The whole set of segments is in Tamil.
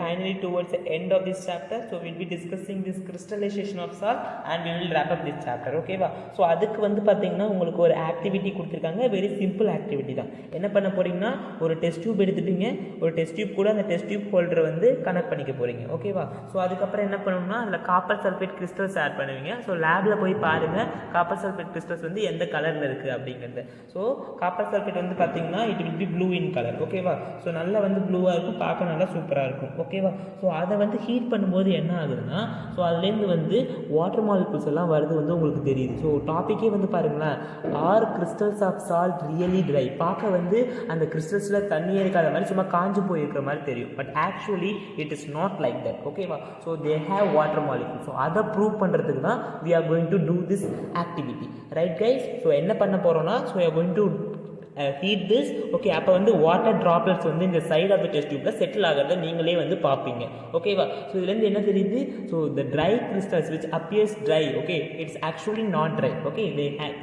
finally towards the end of this chapter. So we'll be discussing this crystallization of salt and we will wrap up this chapter. Okay va? So அதுக்கு வந்து பாத்தீங்கன்னா உங்களுக்கு ஒரு ஆக்டிவிட்டி கொடுத்துருக்காங்க. வெரி சிம்பிள் ஆக்டிவிட்டி தான். என்ன பண்ண போறீங்கன்னா ஒரு டெஸ்ட் டியூப் எடுத்துட்டீங்க. ஒரு டெஸ்ட் டியூப் கூட அந்த டெஸ்ட் டியூப் ஹோல்டர் வந்து கனெக்ட் பண்ணிக்க போறீங்க. ஓகேவா? ஸோ அதுக்கப்புறம் என்ன பண்ணணும்னா அதில் காப்பர் சல்ஃபேட் கிறிஸ்டல்ஸ் ஆட் பண்ணுவீங்க. ஸோ லேபில் போய் பாருங்கள் காப்பர் சல்ஃபேட் கிறிஸ்டல்ஸ் வந்து எந்த கலரில் இருக்குது அப்படிங்கிறது. ஸோ காப்பர் சல்ஃபேட் வந்து பார்த்தீங்கன்னா it will be blue in colour. ஓகேவா? ஸோ நல்லா வந்து ப்ளூவாக இருக்கும், பார்க்க நல்லா சூப்பராக இருக்கும். ஓகேவா? ஸோ அதை வந்து ஹீட் பண்ணும்போது என்ன ஆகுதுன்னா ஸோ அதுலேருந்து வந்து வாட்டர் மாலிகுல்ஸ் எல்லாம் வருது வந்து உங்களுக்கு தெரியுது. ஸோ டாப்பிக்கே வந்து பாருங்களேன், are crystals of salt really dry. பார்க்க வந்து அந்த கிறிஸ்டல்ஸில் தண்ணியே இருக்காத மாதிரி சும்மா காஞ்சு போயிருக்கிற மாதிரி தெரியும். But actually it is not like that. ஓகேவா? So they have water molecules. So அதை ப்ரூவ் பண்ணுறதுக்கு தான் we are going to do this activity, right guys? So என்ன பண்ண போகிறோம்னா so we are going to heat this. Okay, அப்போ வந்து வாட்டர் ட்ராப்லெட்ஸ் வந்து இந்த சைட் ஆஃப் த டெஸ்ட் டியூப்ல செட்டில் ஆகிறத நீங்களே வந்து பார்ப்பீங்க. ஓகேவா? ஸோ இதுலேருந்து என்ன தெரியுது? So the dry crystals which appears dry, okay, it's actually not dry. Okay,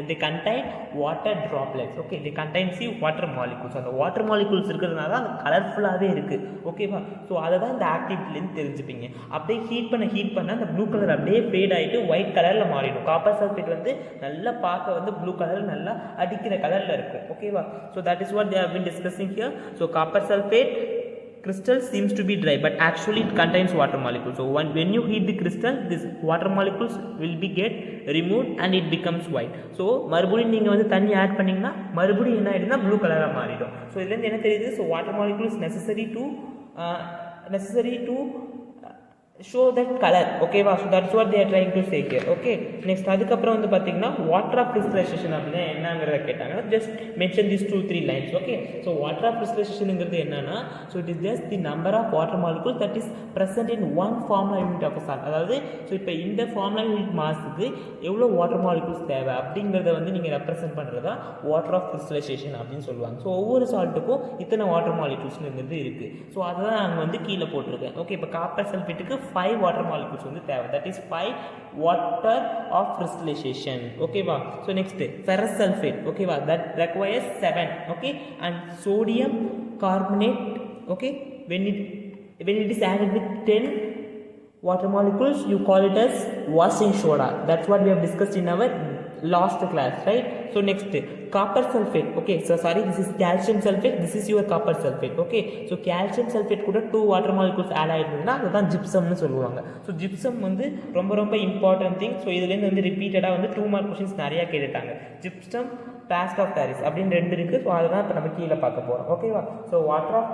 they contain water droplets. Okay, they contain water molecules. அந்த வாட்டர் மாலிகூல்ஸ் இருக்கிறதுனால தான் அந்த கலர்ஃபுல்லாகவே இருக்குது. ஓகேவா? ஸோ அதை தான் இந்த ஆக்டிவிட்டிலேருந்து தெரிஞ்சுப்பீங்க. அப்படியே ஹீட் பண்ண அந்த ப்ளூ கலர் அப்படியே ஃபேட் ஆகிட்டு ஒயிட் கலரில் மாறிடும். காப்பர் சல்ஃபேட் வந்து நல்லா பார்க்க வந்து ப்ளூ கலர் நல்லா அடிக்கிற கலரில் இருக்கும். ஓகேவா? So that is what they have been discussing here. So copper sulfate crystal seems to be dry, but actually it contains water molecules. So when you heat the crystal, this water molecules will be get removed and it becomes white. So மறுபடியும் நீங்கள் வந்து தண்ணி ஆட் பண்ணிங்கன்னா மறுபடியும் என்ன ஆகிடும்னா ப்ளூ கலராக மாறிடும். ஸோ இதுலேருந்து என்ன தெரியுது? So water molecules necessary to show that color. Okay va? So that's what they are trying to say here. Okay, next அதுக்கப்புறம் வந்து பார்த்தீங்கன்னா வாட்டர் ஆஃப் கிறிஸ்டலைசேஷன் அப்படின்னா என்னங்கிறத கேட்டாங்க. Just mention this 2-3 lines. Okay, so water of கிறிஸ்டலைசேஷனுங்கிறது என்னன்னா so it is just the number of water molecule that is present in one formula unit of a salt. அதாவது ஸோ இப்போ இந்த ஃபார்முலா யூனிட் மாஸுக்கு எவ்வளோ வாட்டர் மாலிகூல்ஸ் தேவை அப்படிங்கிறத வந்து நீங்கள் ரெப்ரசென்ட் பண்ணுறதா வாட்டர் ஆஃப் கிறிஸ்டலைசேஷன் அப்படின்னு சொல்லுவாங்க. ஸோ ஒவ்வொரு சால்ட்டுக்கும் இத்தனை வாட்டர் மாலிகூல்ஸ்ங்கிறது இருக்குது. ஸோ அதை தான் நாங்கள் வந்து கீழே போட்டிருக்கேன். ஓகே, இப்போ காப்பர் சல்ஃபேட்டுக்கு 5 water molecules வந்து தேவை. that is 5 water of crystallization. okay va? So next ferrous sulfate. okay va? That requires 7. okay, and sodium carbonate. okay, when it is added with 10 water molecules you call it as washing soda. That's what we have discussed in our last class, right? So next copper sulfate. okay, so sorry, this is calcium sulfate, this is your copper sulfate. okay, so calcium sulfate கூட 2 water molecules ஆட் ஆகிடுதுன்னா அதுதான் ஜிப்சம்னு சொல்லுவாங்க. ஸோ ஜிப்சம் வந்து ரொம்ப இம்பார்ட்டன்ட் திங். ஸோ இதுலேருந்து வந்து ரிப்பீட்டடாக வந்து 2 மார்க் கொஸ்டின்ஸ் நிறையா கேட்டுட்டாங்க. ஜிப்சம் பிளாஸ்டர் ஆஃப் பாரிஸ் அப்படின்னு 2 இருக்குது. ஸோ அதை தான் இப்போ நம்ம கீழே பார்க்க போகிறோம். ஓகேவா? ஸோ வாட்டர் ஆஃப்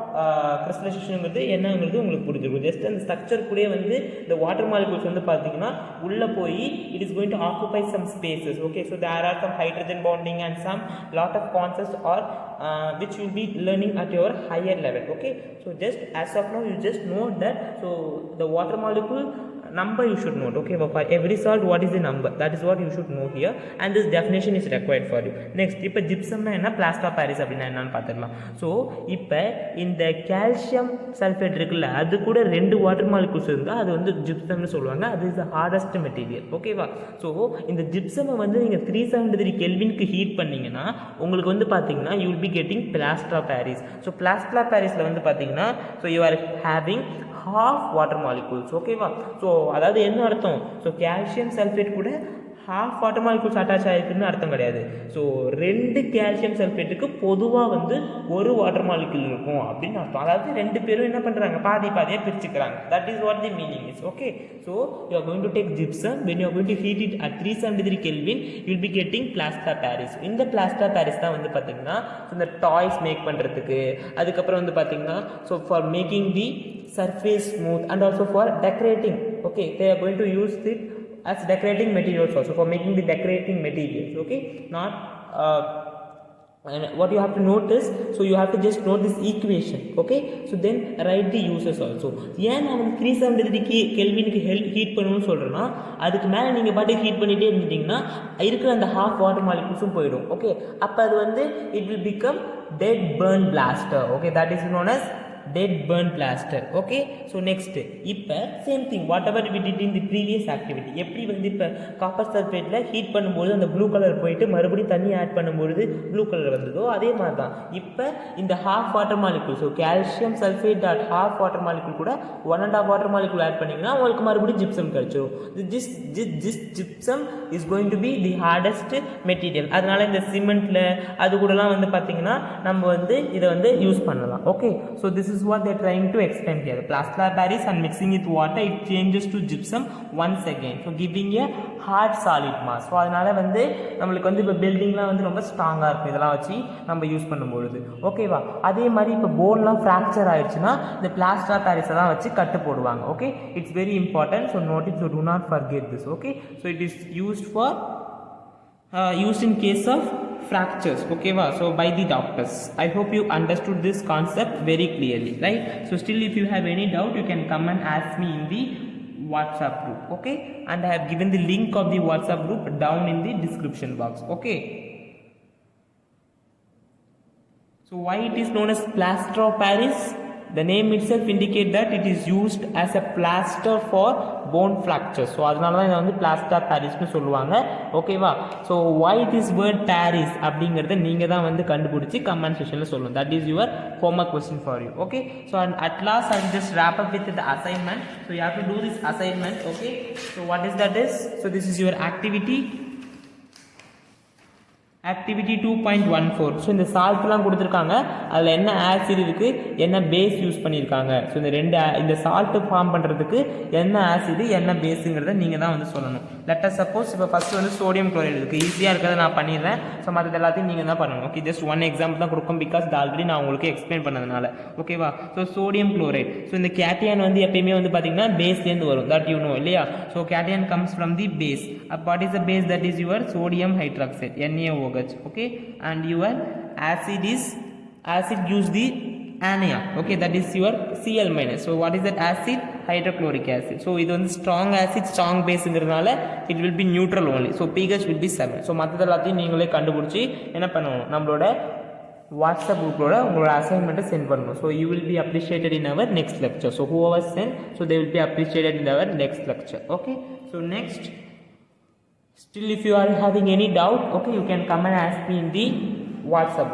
கிறிஸ்டலைசேஷனுங்கிறது என்னங்கிறது உங்களுக்கு புரிஞ்சிருக்கும். ஜஸ்ட் அந்த ஸ்ட்ரக்சர் கூட வந்து இந்த வாட்டர் மாலிகூல்ஸ் வந்து பார்த்தீங்கன்னா உள்ளே போய் it is going to occupy some spaces. Okay, so there are some hydrogen bonding and some lot of concepts or which you will be learning at your higher level. okay, so just as of now you just know that so the water molecule number you should note. okay, for every salt what is the number, that is what you should know here, and this definition is required for you. next இப்போ gypsum என்ன plaster of paris அப்படினா என்னன்னு பார்த்துடலாம். ஸோ இப்போ இந்த கால்சியம் சல்ஃபேட் இருக்குல்ல அது கூட 2 வாட்டர் மாலிகூல்ஸ் இருந்தால் அது வந்து ஜிப்சம்னு சொல்லுவாங்க. அது இஸ் த ஹார்டஸ்ட் மெட்டீரியல். ஓகேவா? ஸோ இந்த ஜிப்சமை வந்து நீங்கள் 373 கெல்வினுக்கு ஹீட் பண்ணிங்கன்னா உங்களுக்கு வந்து பார்த்தீங்கன்னா you will be getting plaster of Paris. So plaster of பாரிஸில் வந்து பார்த்தீங்கன்னா so you are having half water molecules. ஓகேவா? ஸோ அதாவது என்ன அர்த்தம்? ஸோ கால்சியம் சல்ஃபேட் கூட ஹாஃப் வாட்டர் மாலிகூல்ஸ் அட்டாச் ஆகிருக்குன்னு அர்த்தம் கிடையாது. ஸோ 2 கால்சியம் சல்ஃபேட்டுக்கு பொதுவாக வந்து 1 வாட்டர் மாலிகூல் இருக்கும் அப்படின்னு அர்த்தம். அதாவது 2 பேரும் என்ன பண்ணுறாங்க, பாதியாக பிரிச்சுக்கிறாங்க. That is what the meaning is. Okay, so you are going to take gypsum. when you are going to heat it at 373 Kelvin you will be getting plaster of paris. இந்த plaster of paris தான் வந்து பார்த்தீங்கன்னா இந்த டாய்ஸ் மேக் பண்ணுறதுக்கு, அதுக்கப்புறம் வந்து பார்த்தீங்கன்னா so for making the surface smooth and also for decorating. okay, they are going to use it as decorating materials also, for making the decorating materials. okay, not and what you have to notice, so you have to just note this equation. okay, so then write the uses also. ஏன் நான் 373 கெல்வினுக்கு ஹீட் பண்ணணும்னு சொல்கிறேன்னா அதுக்கு மேலே நீங்கள் பாட்டு ஹீட் பண்ணிகிட்டே இருந்துட்டிங்கன்னா இருக்கிற அந்த ஹாஃப் வாட்டர் மாலிகூல்ஸும் போயிடும். ஓகே, அப்போ அது வந்து it will become dead burn plaster. Okay, that is known as dead burn plaster. Okay, so next இப்போ same thing whatever we did in the previous activity. எப்படி வந்து இப்போ காப்பர் சல்ஃபேட்டில் ஹீட் பண்ணும்போது அந்த ப்ளூ கலர் போயிட்டு மறுபடியும் தண்ணி ஆட் பண்ணும்போது ப்ளூ கலர் வந்ததோ அதே மாதிரி தான் இப்போ இந்த half water molecule, so calcium sulphate dot half water molecule கூட 1.5 water molecule ஆட் பண்ணிங்கன்னா உங்களுக்கு மறுபடியும் ஜிப்சம் கிடைச்சிடும். this gypsum is going to be the hardest material. அதனால இந்த சிமெண்ட்ல அது கூடலாம் வந்து பார்த்தீங்கன்னா நம்ம வந்து இதை வந்து யூஸ் பண்ணலாம். Okay, so this is what they're trying to explain here. Plaster of Paris and mixing with water it changes to gypsum once again, so giving a hard solid mass. So அதனால வந்து நம்மளுக்கு வந்து இப்போ பில்டிங்லாம் வந்து ரொம்ப ஸ்ட்ராங்காக இருக்கும் இதெல்லாம் வச்சு நம்ம யூஸ் பண்ணும்பொழுது. ஓகேவா, அதே மாதிரி இப்போ போன்லாம் ஃப்ராக்சர் ஆயிடுச்சுன்னா இந்த பிளாஸ்டர் ஆஃப் பாரிஸ் தான் வச்சு கட்டு போடுவாங்க. Okay, it's very important, so note it, so do not forget this. Okay, so it is used in case of fractures. Okay va, so by the doctors. I hope you understood this concept very clearly, right? So still if you have any doubt you can come and ask me in the WhatsApp group. Okay, and I have given the link of the WhatsApp group down in the description box. Okay, so why it is known as plaster of Paris? The name itself indicate that it is used as a plaster for bone fractures. So அதனால தான் இதை வந்து plaster of Paris னு சொல்லுவாங்க. ஓகேவா, so why this word Paris அப்படிங்கறத நீங்க தான் வந்து கண்டுபிடிச்சு கமெண்ட் செக்ஷன்ல சொல்லணும். That is your homework question for you. Okay, so and at last I will just wrap up with the assignment. So you have to do this assignment. Okay, so what is that is, so this is your activity 2.14. So இந்த சால்ட்லாம் கொடுத்துருக்காங்க, அதில் என்ன ஆசிட் இருக்குது, என்ன பேஸ் யூஸ் பண்ணியிருக்காங்க. ஸோ இந்த சால்ட்டு ஃபார்ம் பண்ணுறதுக்கு என்ன ஆசிடு என்ன பேஸுங்கிறத நீங்கள் தான் வந்து சொல்லணும். லெட்டஸ் சப்போஸ் இப்போ ஃபஸ்ட்டு வந்து சோடியம் குளோரைடு இருக்குது, ஈஸியாக இருக்கிறத நான் பண்ணிடுறேன். ஸோ மற்றது எல்லாத்தையும் நீங்கள் தான் பண்ணணும். ஓகே, ஜஸ்ட் ஒன் எக்ஸாம்பிள் தான் கொடுக்கும், பிகாஸ் இது ஆல்ரெடி நான் உங்களுக்கு எக்ஸ்பிளைன் பண்ணதுனால. ஓகேவா, ஸோ சோடியம் குளோரைடு, ஸோ இந்த கேட்டியான் வந்து எப்பயுமே வந்து பார்த்தீங்கன்னா பேஸ்லேருந்து வரும், தட் யூ நோ இல்லையா. So cation comes from the base. What is the base? That is your sodium hydroxide, NaOH. Okay, and your acid gives the anion. Okay, that is your Cl minus. So what is that acid? Hydrochloric acid. So இது வந்து strong acid strong baseங்கிறதுனால it will be neutral only. So pH will be 7. So மற்றது எல்லாத்தையும் நீங்களே கண்டுபிடிச்சி என்ன பண்ணணும், நம்மளோட வாட்ஸ்அப் குரூப்போட உங்களோட அசைன்மெண்ட்டை சென்ட் பண்ணணும். So you will be appreciated in our next lecture. So who அவர் sent, so they will be appreciated in our next lecture. Okay, so next still if you are having any doubt, okay, you can come and ask me in the WhatsApp group.